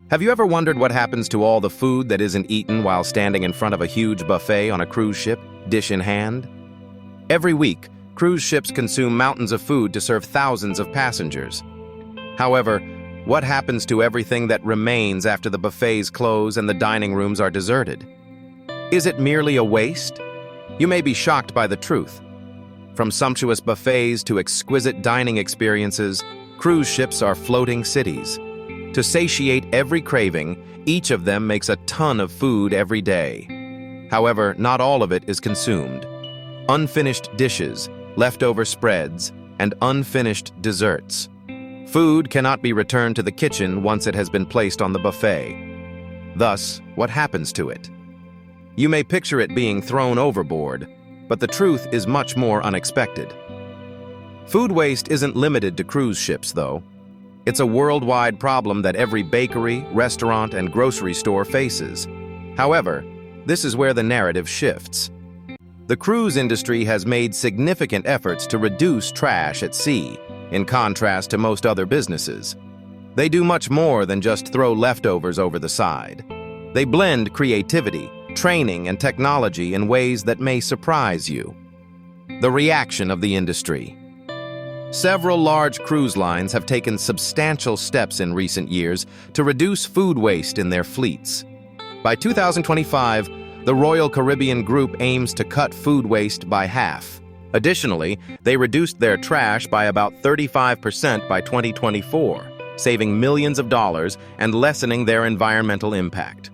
Have you ever wondered what happens to all the food that isn't eaten while standing in front of a huge buffet on a cruise ship, dish in hand? Every week, cruise ships consume mountains of food to serve thousands of passengers. However, what happens to everything that remains after the buffets close and the dining rooms are deserted? Is it merely a waste? You may be shocked by the truth. From sumptuous buffets to exquisite dining experiences, cruise ships are floating cities. To satiate every craving, each of them makes a ton of food every day. However, not all of it is consumed. Unfinished dishes, leftover spreads, and unfinished desserts. Food cannot be returned to the kitchen once it has been placed on the buffet. Thus, what happens to it? You may picture it being thrown overboard, but the truth is much more unexpected. Food waste isn't limited to cruise ships, though. It's a worldwide problem that every bakery, restaurant, and grocery store faces. However, this is where the narrative shifts. The cruise industry has made significant efforts to reduce trash at sea, in contrast to most other businesses. They do much more than just throw leftovers over the side. They blend creativity, training, and technology in ways that may surprise you. The reaction of the industry. Several large cruise lines have taken substantial steps in recent years to reduce food waste in their fleets. By 2025, the Royal Caribbean Group aims to cut food waste by half. Additionally, they reduced their trash by about 35% by 2024, saving millions of dollars and lessening their environmental impact.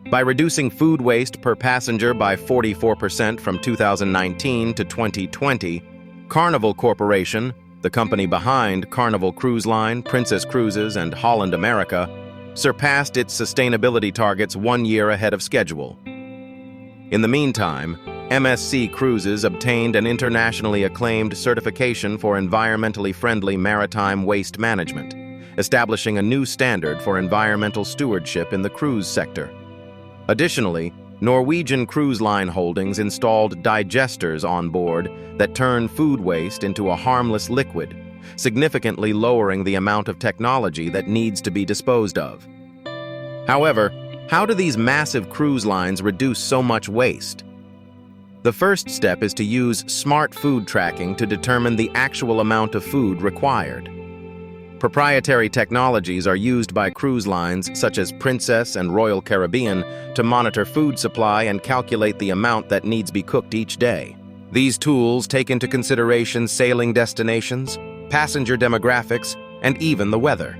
By reducing food waste per passenger by 44% from 2019 to 2020, Carnival Corporation, the company behind Carnival Cruise Line, Princess Cruises, and Holland America, surpassed its sustainability targets 1 year ahead of schedule. In the meantime, MSC Cruises obtained an internationally acclaimed certification for environmentally friendly maritime waste management, establishing a new standard for environmental stewardship in the cruise sector. Additionally, Norwegian Cruise Line Holdings installed digesters on board that turn food waste into a harmless liquid, significantly lowering the amount of technology that needs to be disposed of. However, how do these massive cruise lines reduce so much waste? The first step is to use smart food tracking to determine the actual amount of food required. Proprietary technologies are used by cruise lines such as Princess and Royal Caribbean to monitor food supply and calculate the amount that needs to be cooked each day. These tools take into consideration sailing destinations, passenger demographics, and even the weather.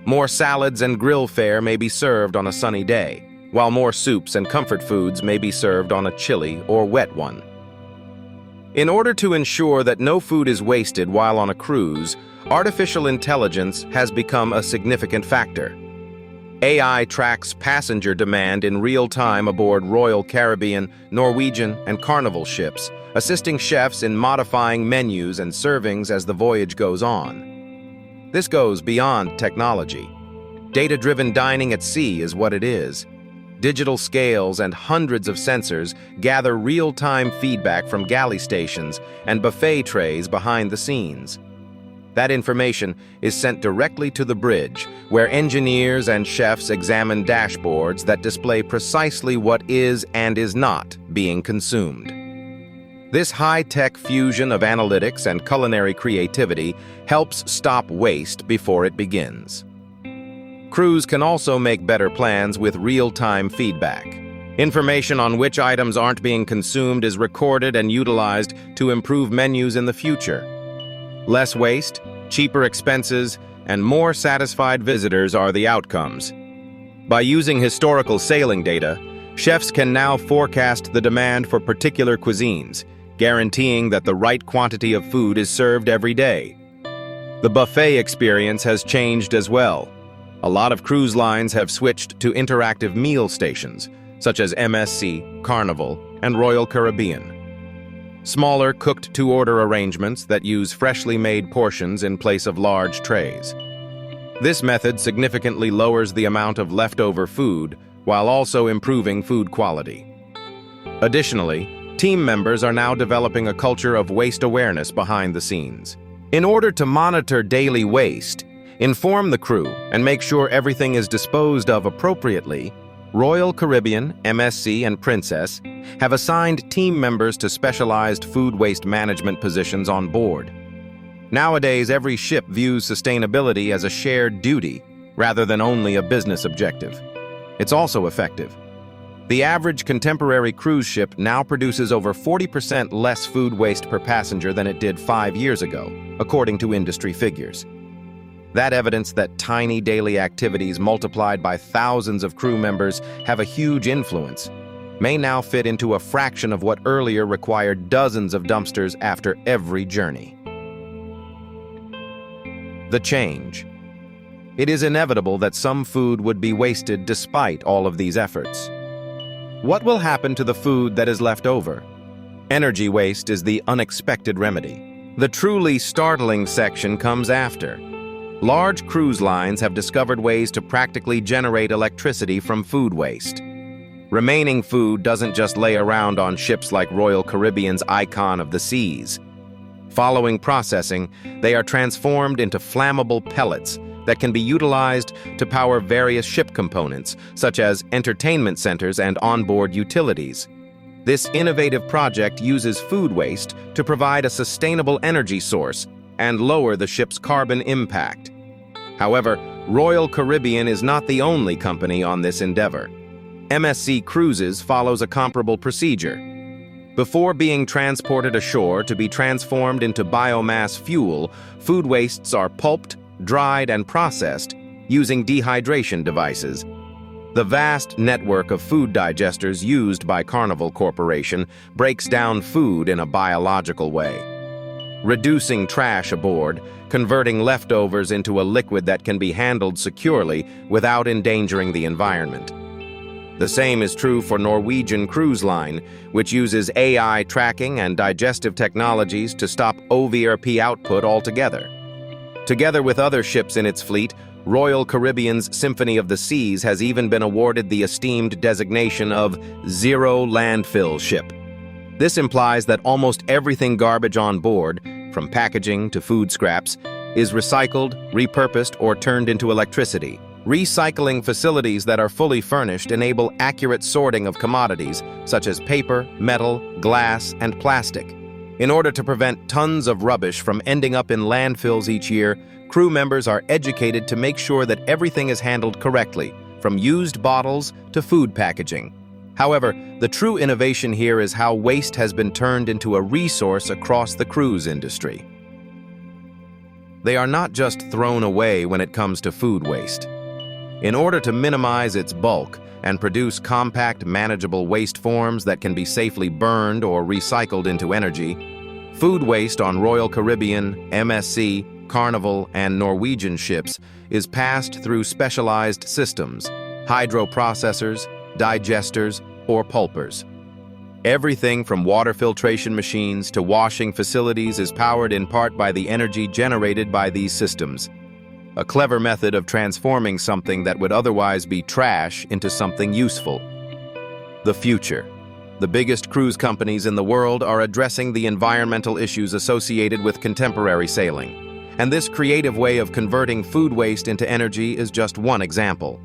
More salads and grill fare may be served on a sunny day, while more soups and comfort foods may be served on a chilly or wet one. In order to ensure that no food is wasted while on a cruise, artificial intelligence has become a significant factor. AI tracks passenger demand in real time aboard Royal Caribbean, Norwegian, and Carnival ships, assisting chefs in modifying menus and servings as the voyage goes on. This goes beyond technology. Data-driven dining at sea is what it is. Digital scales and hundreds of sensors gather real-time feedback from galley stations and buffet trays behind the scenes. That information is sent directly to the bridge, where engineers and chefs examine dashboards that display precisely what is and is not being consumed. This high-tech fusion of analytics and culinary creativity helps stop waste before it begins. Crews can also make better plans with real-time feedback. Information on which items aren't being consumed is recorded and utilized to improve menus in the future. Less waste, cheaper expenses, and more satisfied visitors are the outcomes. By using historical sailing data, chefs can now forecast the demand for particular cuisines, guaranteeing that the right quantity of food is served every day. The buffet experience has changed as well. A lot of cruise lines have switched to interactive meal stations, such as MSC, Carnival, and Royal Caribbean. Smaller cooked-to-order arrangements that use freshly made portions in place of large trays. This method significantly lowers the amount of leftover food while also improving food quality. Additionally, team members are now developing a culture of waste awareness behind the scenes. In order to monitor daily waste, Inform the crew and make sure everything is disposed of appropriately. Royal Caribbean, MSC, and Princess have assigned team members to specialized food waste management positions on board. Nowadays, every ship views sustainability as a shared duty rather than only a business objective. It's also effective. The average contemporary cruise ship now produces over 40% less food waste per passenger than it did 5 years ago, according to industry figures. That evidence that tiny daily activities multiplied by thousands of crew members have a huge influence may now fit into a fraction of what earlier required dozens of dumpsters after every journey. The change. It is inevitable that some food would be wasted despite all of these efforts. What will happen to the food that is left over? Energy waste is the unexpected remedy. The truly startling section comes after. Large cruise lines have discovered ways to practically generate electricity from food waste. Remaining food doesn't just lay around on ships like Royal Caribbean's Icon of the Seas. Following processing, they are transformed into flammable pellets that can be utilized to power various ship components, such as entertainment centers and onboard utilities. This innovative project uses food waste to provide a sustainable energy source and lower the ship's carbon impact. However, Royal Caribbean is not the only company on this endeavor. MSC Cruises follows a comparable procedure. Before being transported ashore to be transformed into biomass fuel, food wastes are pulped, dried, and processed using dehydration devices. The vast network of food digesters used by Carnival Corporation breaks down food in a biological way, reducing trash aboard, converting leftovers into a liquid that can be handled securely without endangering the environment. The same is true for Norwegian Cruise Line, which uses AI tracking and digestive technologies to stop OVRP output altogether. Together with other ships in its fleet, Royal Caribbean's Symphony of the Seas has even been awarded the esteemed designation of Zero Landfill Ship. This implies that almost everything garbage on board, from packaging to food scraps, is recycled, repurposed, or turned into electricity. Recycling facilities that are fully furnished enable accurate sorting of commodities such as paper, metal, glass, and plastic. In order to prevent tons of rubbish from ending up in landfills each year, crew members are educated to make sure that everything is handled correctly, from used bottles to food packaging. However, the true innovation here is how waste has been turned into a resource across the cruise industry. They are not just thrown away when it comes to food waste. In order to minimize its bulk and produce compact, manageable waste forms that can be safely burned or recycled into energy, food waste on Royal Caribbean, MSC, Carnival, and Norwegian ships is passed through specialized systems, hydroprocessors, digesters, or pulpers. Everything from water filtration machines to washing facilities is powered in part by the energy generated by these systems. A clever method of transforming something that would otherwise be trash into something useful. The future. The biggest cruise companies in the world are addressing the environmental issues associated with contemporary sailing. And this creative way of converting food waste into energy is just one example.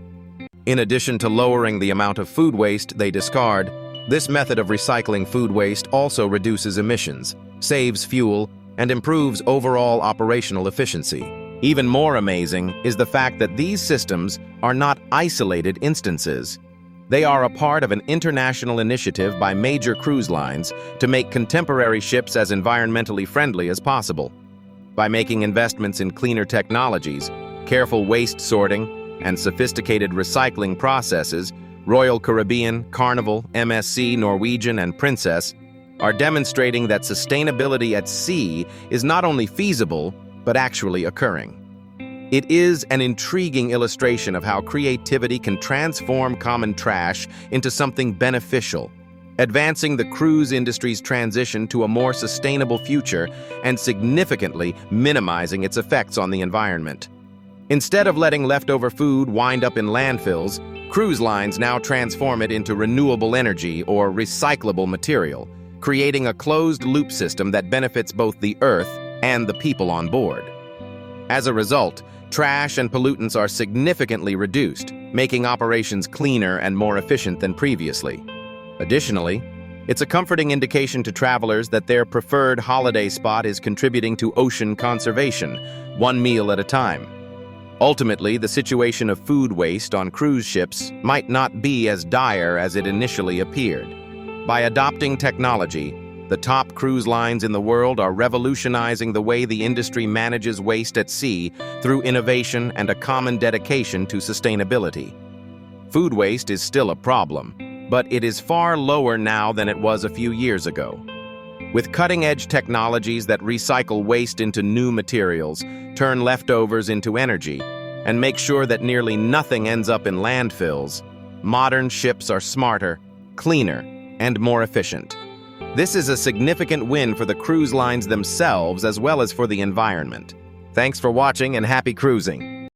In addition to lowering the amount of food waste they discard, this method of recycling food waste also reduces emissions, saves fuel, and improves overall operational efficiency. Even more amazing is the fact that these systems are not isolated instances. They are a part of an international initiative by major cruise lines to make contemporary ships as environmentally friendly as possible. By making investments in cleaner technologies, careful waste sorting, and sophisticated recycling processes, Royal Caribbean, Carnival, MSC, Norwegian, and Princess are demonstrating that sustainability at sea is not only feasible, but actually occurring. It is an intriguing illustration of how creativity can transform common trash into something beneficial, advancing the cruise industry's transition to a more sustainable future and significantly minimizing its effects on the environment. Instead of letting leftover food wind up in landfills, cruise lines now transform it into renewable energy or recyclable material, creating a closed-loop system that benefits both the Earth and the people on board. As a result, Trash and pollutants are significantly reduced, making operations cleaner and more efficient than previously. Additionally, it's a comforting indication to travelers that their preferred holiday spot is contributing to ocean conservation, one meal at a time. Ultimately, the situation of food waste on cruise ships might not be as dire as it initially appeared. By adopting technology, the top cruise lines in the world are revolutionizing the way the industry manages waste at sea through innovation and a common dedication to sustainability. Food waste is still a problem, but it is far lower now than it was a few years ago. With cutting-edge technologies that recycle waste into new materials, turn leftovers into energy, and make sure that nearly nothing ends up in landfills, modern ships are smarter, cleaner, and more efficient. This is a significant win for the cruise lines themselves as well as for the environment. Thanks for watching and happy cruising!